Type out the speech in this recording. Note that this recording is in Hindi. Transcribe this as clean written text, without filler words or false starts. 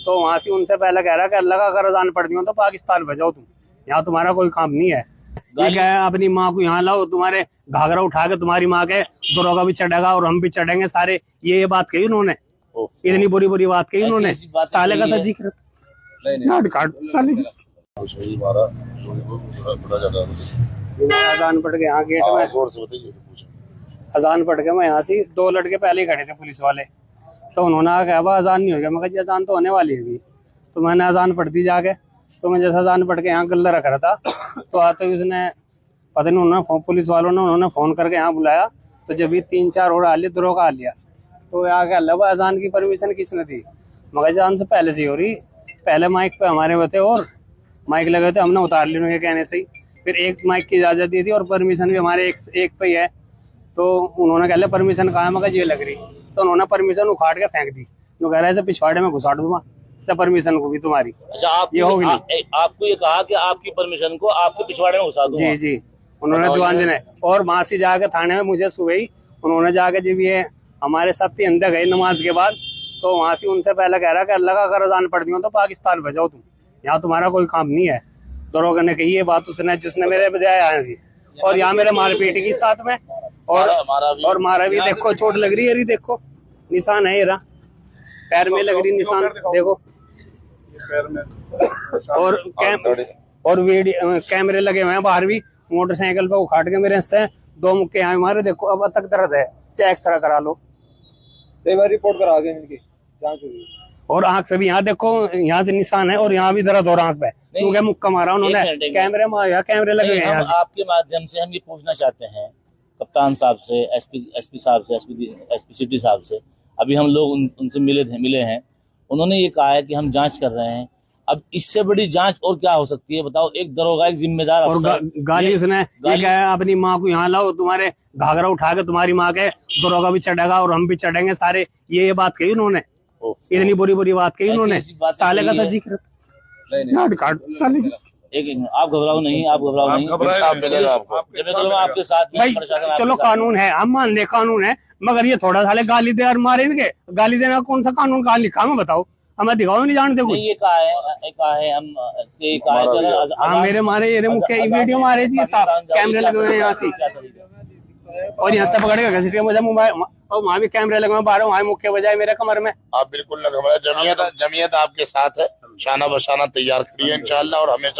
तो वहां से उनसे पहले कह रहा कि अल्लाह का अगर अजान पढ़ती हो तो पाकिस्तान भेजो, तुम यहाँ तुम्हारा कोई काम नहीं है। ये क्या है, अपनी माँ को यहाँ लाओ, तुम्हारे घाघरा उठा के तुम्हारी माँ के दरोगा भी चढ़ेगा और हम भी चढ़ेंगे सारे। ये बात कही उन्होंने, इतनी बुरी बुरी बात कही उन्होंने। साले का था जिक्र अजान पढ़ के यहाँ गेट में, अजान पढ़ के मैं यहाँ से 2 लड़के पहले ही खड़े थे पुलिस वाले, तो उन्होंने कहा अजान नहीं हो गया। मैं कहा अजान तो होने वाली है अभी। तो मैंने अजान पढ़ दी जाके। तो मैं जैसा अजान पढ़ के यहाँ गल्ला रख रहा था तो आते ही उसने पता नहीं उन्होंने पुलिस वालों ने उन्होंने फोन करके यहाँ बुलाया। तो जब ये 3-4 और आ लिया, दरोगा आ लिया। तो यहाँ क्या अल्लाह अजान की परमिशन किसने दी? मगर अजान से पहले से ही हो रही, पहले माइक पे हमारे हुए थे और माइक लगे थे, हमने उतार ली उनके कहने से ही। फिर एक माइक की इजाजत दी थी और परमिशन भी हमारे एक पे ही है। तो उन्होंने कह लिया परमिशन कहाँ है? मगर ये लग रही। तो उन्होंने परमिशन उखाड़ के फेंक दी। तो कह रहे थे पिछवाड़े में घुसाड़ दूंगा तो परमिशन को भी तुम्हारी। अच्छा, आपको ये कहा कि आपकी परमिशन को आपके पिछवाड़े में घुसा दूंगा? जी उन्होंने दीवान ने। और वहां से जाके थाने में मुझे सुबह ही उन्होंने जाके जब ये हमारे साथ ही अंदर गए नमाज के बाद, तो वहां से उनसे पहले कह रहा कि अल्लाह का अगर अजान पढ़ती हो तो पाकिस्तान भेजो, तुम यहाँ तुम्हारा कोई काम नहीं है। दरोगा ने कही ये बात उसने, जिसने मेरे बजाय आया सी। और यहाँ मेरे मारपीट की साथ में और मारा भी। देखो चोट लग रही है, देखो निशान है, ये रहा पैर में लग रही निशान, देखो पैर में। और वीडियो कैमरे लगे हुए हैं बाहर भी। मोटरसाइकिल पे उखाड़ के मेरे से 2 मुक्के यहाँ मारे। देखो अब तक दर्द है, चाहे एक्सरा करा लो, रिपोर्ट करा के इनकी जांच हुई। और आंख पे भी यहाँ देखो, यहाँ से निशान है और यहाँ भी दर्द हो रहा आंख पे, क्योंकि मुक्का मारा उन्होंने। कैमरे में कैमरे लगे हैं। आपके माध्यम से हम ये पूछना चाहते हैं कप्तान साहब से, एसपी साहब से, एसपी सिटी साहब से। अभी हम लोग उनसे मिले हैं। उन्होंने ये कहा है कि हम जांच कर रहे हैं। अब इससे बड़ी जांच और क्या हो सकती है बताओ? एक दरोगा, एक जिम्मेदार अफसर, गाली उसने ये क्या है, अपनी माँ को यहाँ लाओ, तुम्हारे घाघरा उठा के तुम्हारी माँ के दरोगा भी चढ़ेगा और हम भी चढ़ेंगे सारे। ये बात कही उन्होंने, इतनी बुरी बुरी बात कही उन्होंने। साले का था जिक्र। आप घबराओ नहीं, आप घबराओ नहीं, आपके साथ भाई। चलो कानून है, हम मान ले कानून है, मगर ये थोड़ा साले गाली दे और मारे इनके। गाली देना कौन सा कानून कहाँ लिखा मैं बताओ? हमें दिखाओ, नहीं जानते कुछ। ये कहा है हम हाँ मेरे मारे ये मुख्य वीडियो मारे थी साहब, कैमरे लगे हुए हैं यहाँ से। और यहाँ से पकड़ के घसीट के मुझे मोबाइल, और वहाँ भी कैमरे लगे हुए बाहर, वहाँ मुख्य बजाय मेरे कमर में। आप बिल्कुल न घबराएं, जमीयत आपके साथ है, शाना बशाना तैयार खड़ी है इंशाल्लाह। और हमेशा